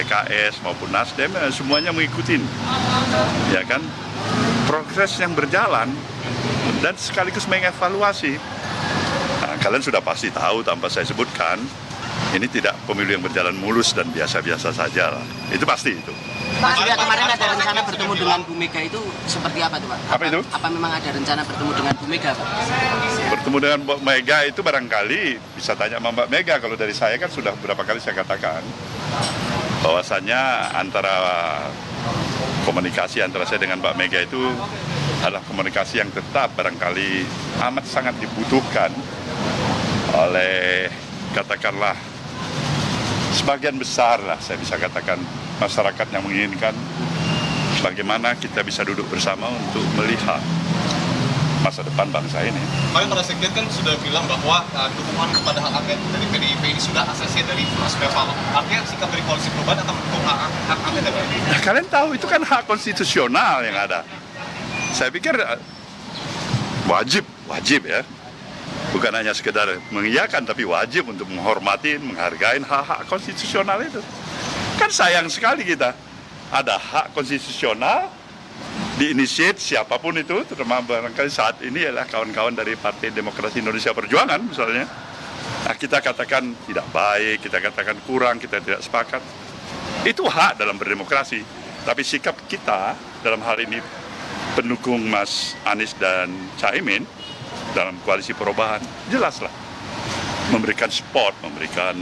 PKS maupun Nasdem, semuanya mengikuti, ya kan, progres yang berjalan dan sekaligus mengevaluasi. Nah, kalian sudah pasti tahu tanpa saya sebutkan, ini tidak pemilu yang berjalan mulus dan biasa-biasa saja lah. Itu pasti itu. Pak Surya, kemarin ada rencana bertemu dengan Bu Mega, itu seperti apa tuh Pak? Apa itu? Apa memang ada rencana bertemu dengan Bu Mega Pak? Bertemu dengan Mbak Mega itu barangkali bisa tanya sama Mbak Mega. Kalau dari saya kan sudah beberapa kali saya katakan bahwasannya antara komunikasi antara saya dengan Mbak Mega itu adalah komunikasi yang tetap barangkali amat sangat dibutuhkan oleh katakanlah sebagian besar lah, saya bisa katakan masyarakat yang menginginkan bagaimana kita bisa duduk bersama untuk melihat masa depan bangsa ini. Kemarin para sekjen kan sudah bilang bahwa dukungan kepada hak angket dari PDIP ini sudah ACC dari Surya Paloh. Artinya sikap dari Koalisi Perubahan akan mendukung hak angket dari PDIP. Nah, kalian tahu itu kan hak konstitusional yang ada. Saya pikir wajib ya. Bukan hanya sekedar mengiyakan, tapi wajib untuk menghormati, menghargai hak-hak konstitusional itu. Kan sayang sekali kita ada hak konstitusional diinisiat siapapun itu, terutama barangkali saat ini adalah kawan-kawan dari Partai Demokrasi Indonesia Perjuangan misalnya. Nah, kita katakan tidak baik, kita katakan kurang, kita tidak sepakat. Itu hak dalam berdemokrasi. Tapi sikap kita dalam hal ini pendukung Mas Anies dan Caimin dalam koalisi perubahan, jelaslah memberikan support, memberikan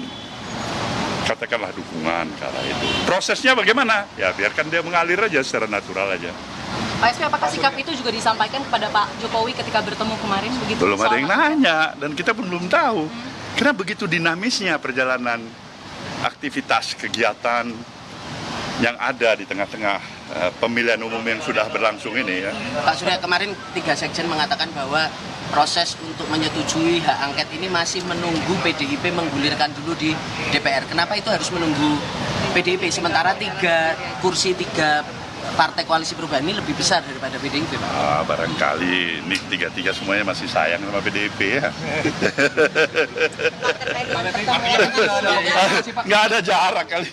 katakanlah dukungan ke arah itu. Prosesnya bagaimana? Ya biarkan dia mengalir aja secara natural aja. Pak SP, apakah sikap itu juga disampaikan kepada Pak Jokowi ketika bertemu kemarin? Begitu, Belum ada yang nanya dan kita pun belum tahu. Karena begitu dinamisnya perjalanan aktivitas kegiatan yang ada di tengah-tengah pemilihan umum yang sudah berlangsung ini ya. Pak Surya, kemarin 3 sekjen mengatakan bahwa proses untuk menyetujui hak angket ini masih menunggu PDIP menggulirkan dulu di DPR. Kenapa itu harus menunggu PDIP? Sementara 3 kursi 3 partai koalisi perubahan ini lebih besar daripada PDIP, Pak. Barangkali ini 3-3 semuanya masih sayang sama PDIP ya. Nggak ada jarak kali.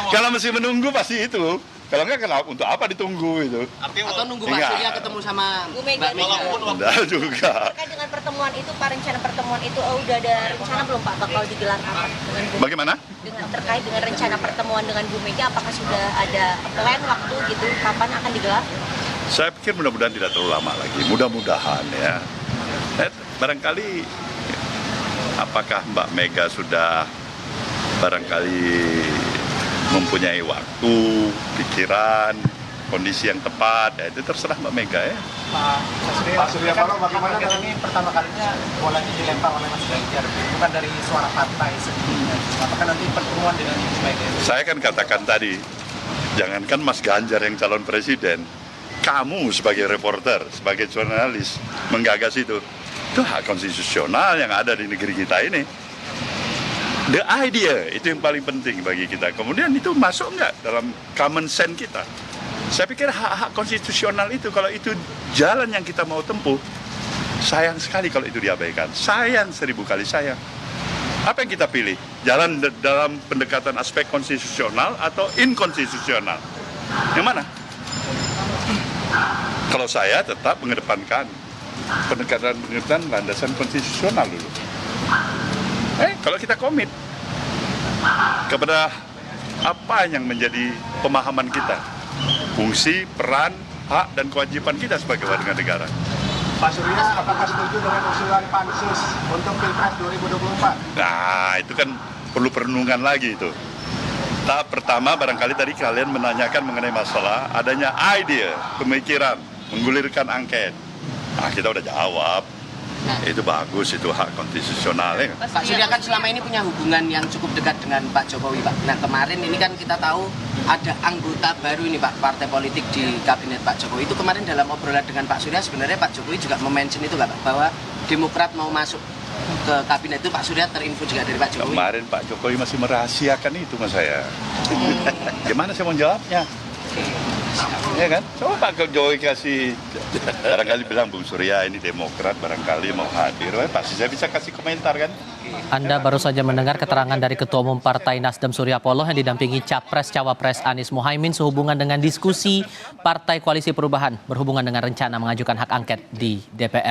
Kalau masih menunggu pasti itu. Kalau nggak, kenapa? Untuk apa ditunggu itu? Atau nunggu Pak Surya ketemu sama Bu Mega. Enggak juga. Terkait dengan pertemuan itu, Pak, rencana pertemuan itu udah ada rencana belum Pak bakal digelar kapan? Bagaimana? Terkait dengan rencana pertemuan dengan Bu Mega, apakah sudah ada plan waktu gitu kapan akan digelar? Saya pikir mudah-mudahan tidak terlalu lama lagi. Mudah-mudahan ya. Barangkali apakah Mbak Mega sudah barangkali mempunyai waktu, pikiran, kondisi yang tepat, ya itu terserah Mbak Mega ya. Pak Surya Paloh, bagaimana dengan ini pertama kalinya bolanya dilempar oleh Mas Ganjar, bukan dari suara partai sebelumnya. Apakah nanti pertemuan dengan Mas Mega? Saya kan katakan tadi, jangankan Mas Ganjar yang calon presiden, kamu sebagai reporter, sebagai jurnalis menggagas itu hak konstitusional yang ada di negeri kita ini. The idea itu yang paling penting bagi kita. Kemudian itu masuk nggak dalam common sense kita? Saya pikir hak-hak konstitusional itu, kalau itu jalan yang kita mau tempuh, sayang sekali kalau itu diabaikan. Sayang 1000 kali sayang. Apa yang kita pilih? Jalan dalam pendekatan aspek konstitusional atau inkonstitusional? Yang mana? Kalau saya tetap mengedepankan pendekatan landasan konstitusional dulu. Kalau kita komit kepada apa yang menjadi pemahaman kita, fungsi, peran, hak, dan kewajiban kita sebagai warga negara. Pak Surya, apakah setuju dengan usulan Pansus untuk Pilpres 2024? Nah, itu kan perlu perenungan lagi itu. Tahap pertama barangkali tadi kalian menanyakan mengenai masalah adanya ide, pemikiran, menggulirkan angket. Nah, kita udah jawab. Itu bagus, itu hak konstitusional ya. Pak Surya kan selama ini punya hubungan yang cukup dekat dengan Pak Jokowi, Pak. Nah, kemarin ini kan kita tahu ada anggota baru ini, Pak, partai politik di kabinet Pak Jokowi. Itu kemarin dalam obrolan dengan Pak Surya, sebenarnya Pak Jokowi juga mention itu, Pak, bahwa Demokrat mau masuk ke kabinet itu. Pak Surya terinfo juga dari Pak Jokowi. Kemarin Pak Jokowi masih merahasiakan itu sama saya. Gimana saya mau jawabnya? Ya kan? Coba Pak Jokowi kasih, barangkali bilang Bung Surya ini Demokrat barangkali mau hadir, pasti saya bisa kasih komentar kan? Anda baru saja mendengar keterangan dari Ketua Umum Partai Nasdem Surya Paloh yang didampingi Capres-Cawapres Anies Mohaimin sehubungan dengan diskusi Partai Koalisi Perubahan berhubungan dengan rencana mengajukan hak angket di DPR.